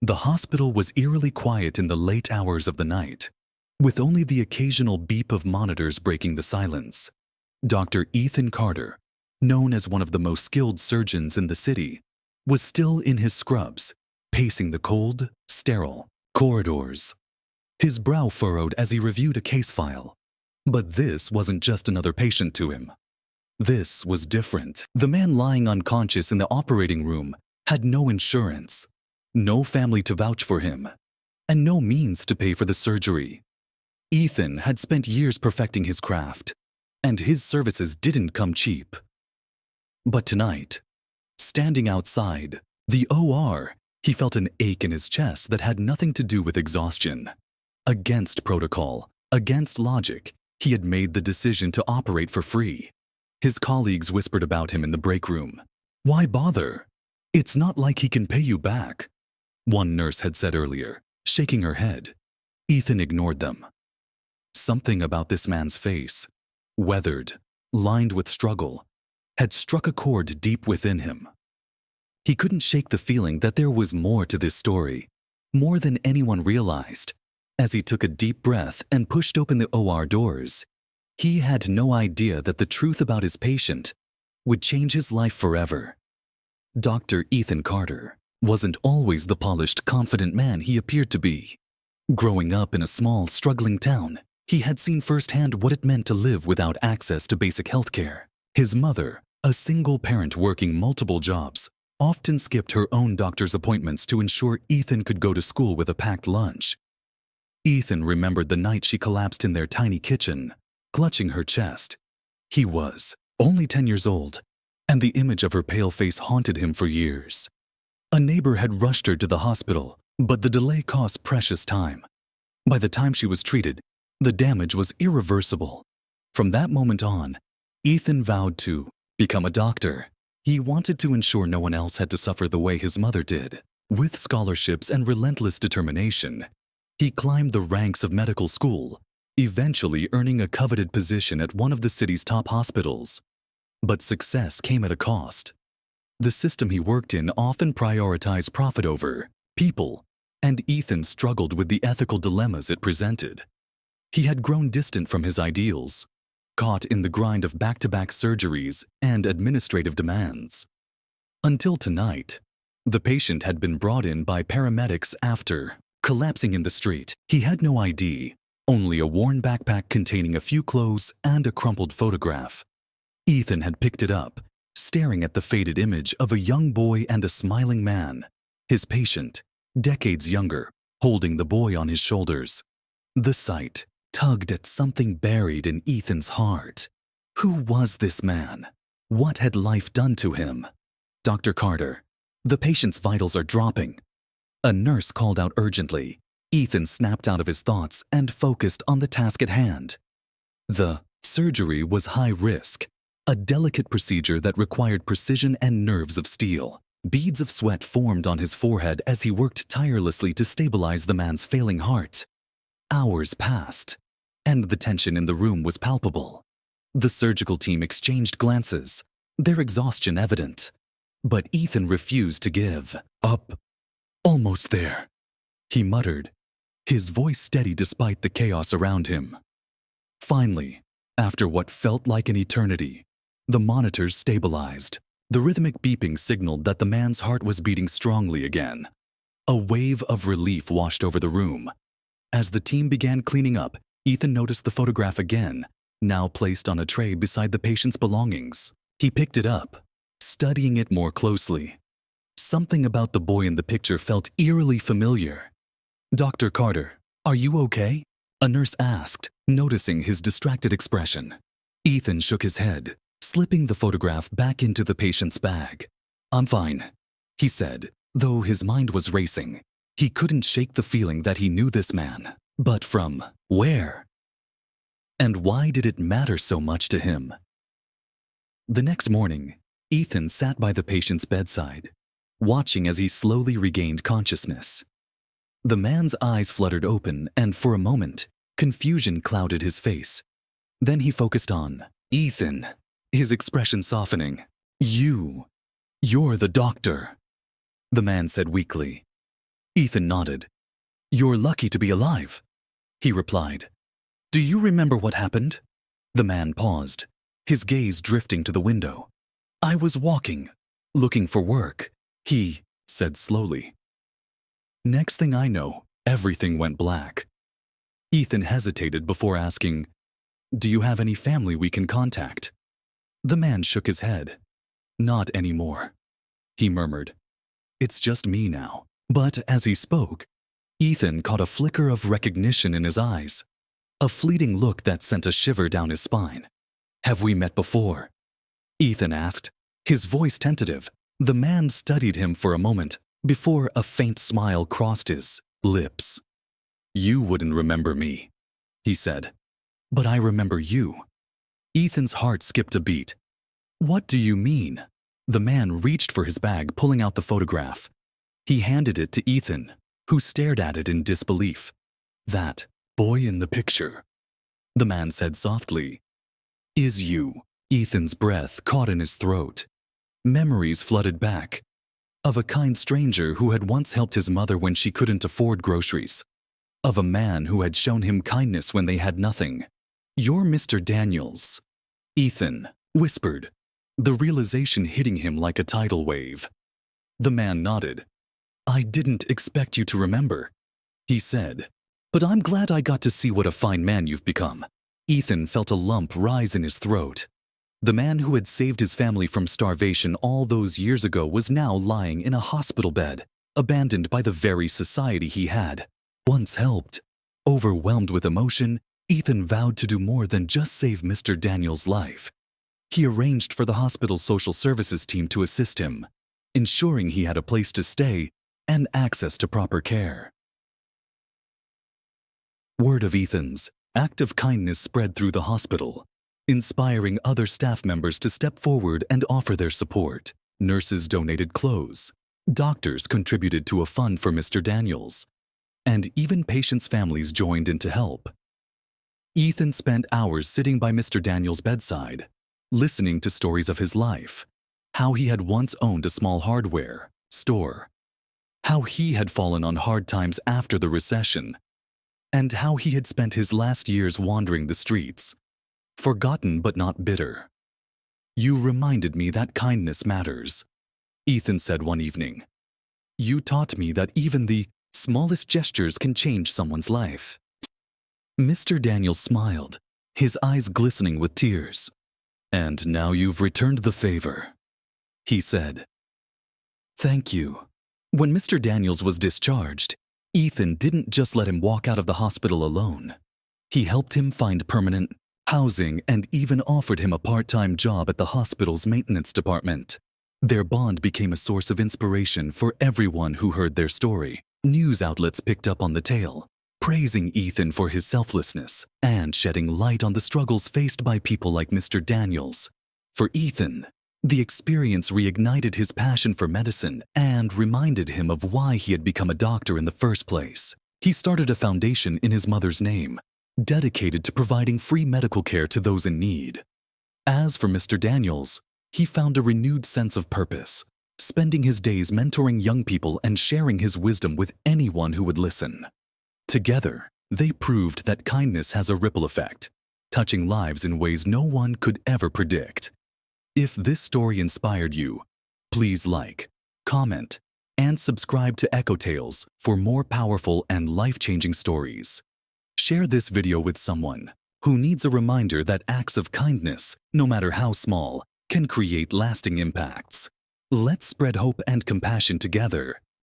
The hospital was eerily quiet in the late hours of the night, with only the occasional beep of monitors breaking the silence. Dr. Ethan Carter, known as one of the most skilled surgeons in the city, was still in his scrubs, pacing the cold, sterile corridors. His brow furrowed as he reviewed a case file. But this wasn't just another patient to him. This was different. The man lying unconscious in the operating room had no insurance, no family to vouch for him, and no means to pay for the surgery. Ethan had spent years perfecting his craft, and his services didn't come cheap. But tonight, standing outside the OR, he felt an ache in his chest that had nothing to do with exhaustion. Against protocol, against logic, he had made the decision to operate for free. His colleagues whispered about him in the break room. "Why bother? It's not like he can pay you back," one nurse had said earlier, shaking her head. Ethan ignored them. Something about this man's face, weathered, lined with struggle, had struck a chord deep within him. He couldn't shake the feeling that there was more to this story, more than anyone realized. As he took a deep breath and pushed open the OR doors, he had no idea that the truth about his patient would change his life forever. Dr. Ethan Carter wasn't always the polished, confident man he appeared to be. Growing up in a small, struggling town, he had seen firsthand what it meant to live without access to basic health care. His mother, a single parent working multiple jobs, often skipped her own doctor's appointments to ensure Ethan could go to school with a packed lunch. Ethan remembered the night she collapsed in their tiny kitchen, clutching her chest. He was only 10 years old, and the image of her pale face haunted him for years. A neighbor had rushed her to the hospital, but the delay cost precious time. By the time she was treated, the damage was irreversible. From that moment on, Ethan vowed to become a doctor. He wanted to ensure no one else had to suffer the way his mother did. With scholarships and relentless determination, he climbed the ranks of medical school, eventually earning a coveted position at one of the city's top hospitals. But success came at a cost. The system he worked in often prioritized profit over people, and Ethan struggled with the ethical dilemmas it presented. He had grown distant from his ideals, caught in the grind of back-to-back surgeries and administrative demands. Until tonight, the patient had been brought in by paramedics after collapsing in the street. He had no ID, only a worn backpack containing a few clothes and a crumpled photograph. Ethan had picked it up, staring at the faded image of a young boy and a smiling man, his patient, decades younger, holding the boy on his shoulders. The sight tugged at something buried in Ethan's heart. Who was this man? What had life done to him? "Dr. Carter, the patient's vitals are dropping." A nurse called out urgently. Ethan snapped out of his thoughts and focused on the task at hand. The surgery was high risk, a delicate procedure that required precision and nerves of steel. Beads of sweat formed on his forehead as he worked tirelessly to stabilize the man's failing heart. Hours passed, and the tension in the room was palpable. The surgical team exchanged glances, their exhaustion evident. But Ethan refused to give up. "Almost there," he muttered, his voice steady despite the chaos around him. Finally, after what felt like an eternity, the monitors stabilized. The rhythmic beeping signaled that the man's heart was beating strongly again. A wave of relief washed over the room. As the team began cleaning up, Ethan noticed the photograph again, now placed on a tray beside the patient's belongings. He picked it up, studying it more closely. Something about the boy in the picture felt eerily familiar. "Dr. Carter, are you okay?" a nurse asked, noticing his distracted expression. Ethan shook his head, slipping the photograph back into the patient's bag. "I'm fine," he said, though his mind was racing. He couldn't shake the feeling that he knew this man. But from where? And why did it matter so much to him? The next morning, Ethan sat by the patient's bedside, watching as he slowly regained consciousness. The man's eyes fluttered open, and for a moment, confusion clouded his face. Then he focused on Ethan, his expression softening. You're the doctor," the man said weakly. Ethan nodded. "You're lucky to be alive," he replied. "Do you remember what happened?" The man paused, his gaze drifting to the window. "I was walking, looking for work," he said slowly. Next thing I know, everything went black. Ethan hesitated before asking, "Do you have any family we can contact?" The man shook his head. "Not anymore," he murmured. "It's just me now." But as he spoke, Ethan caught a flicker of recognition in his eyes, a fleeting look that sent a shiver down his spine. "Have we met before?" Ethan asked, his voice tentative. The man studied him for a moment before a faint smile crossed his lips. "You wouldn't remember me," he said. "But I remember you." Ethan's heart skipped a beat. "What do you mean?" The man reached for his bag, pulling out the photograph. He handed it to Ethan, who stared at it in disbelief. "That boy in the picture," the man said softly, "is you." Ethan's breath caught in his throat. Memories flooded back, of a kind stranger who had once helped his mother when she couldn't afford groceries, of a man who had shown him kindness when they had nothing. "You're Mr. Daniels," Ethan whispered, the realization hitting him like a tidal wave. The man nodded. "I didn't expect you to remember," he said, "but I'm glad I got to see what a fine man you've become." Ethan felt a lump rise in his throat. The man who had saved his family from starvation all those years ago was now lying in a hospital bed, abandoned by the very society he had once helped. Overwhelmed with emotion, Ethan vowed to do more than just save Mr. Daniels' life. He arranged for the hospital's social services team to assist him, ensuring he had a place to stay and access to proper care. Word of Ethan's act of kindness spread through the hospital, inspiring other staff members to step forward and offer their support. Nurses donated clothes, doctors contributed to a fund for Mr. Daniels, and even patients' families joined in to help. Ethan spent hours sitting by Mr. Daniels' bedside, listening to stories of his life, how he had once owned a small hardware store, how he had fallen on hard times after the recession, and how he had spent his last years wandering the streets, forgotten but not bitter. "You reminded me that kindness matters," Ethan said one evening. "You taught me that even the smallest gestures can change someone's life." Mr. Daniels smiled, his eyes glistening with tears. "And now you've returned the favor," he said. "Thank you." When Mr. Daniels was discharged, Ethan didn't just let him walk out of the hospital alone. He helped him find permanent housing and even offered him a part-time job at the hospital's maintenance department. Their bond became a source of inspiration for everyone who heard their story. News outlets picked up on the tale, praising Ethan for his selflessness and shedding light on the struggles faced by people like Mr. Daniels. For Ethan, the experience reignited his passion for medicine and reminded him of why he had become a doctor in the first place. He started a foundation in his mother's name, dedicated to providing free medical care to those in need. As for Mr. Daniels, he found a renewed sense of purpose, spending his days mentoring young people and sharing his wisdom with anyone who would listen. Together, they proved that kindness has a ripple effect, touching lives in ways no one could ever predict. If this story inspired you, please like, comment, and subscribe to Echo Tales for more powerful and life-changing stories. Share this video with someone who needs a reminder that acts of kindness, no matter how small, can create lasting impacts. Let's spread hope and compassion together.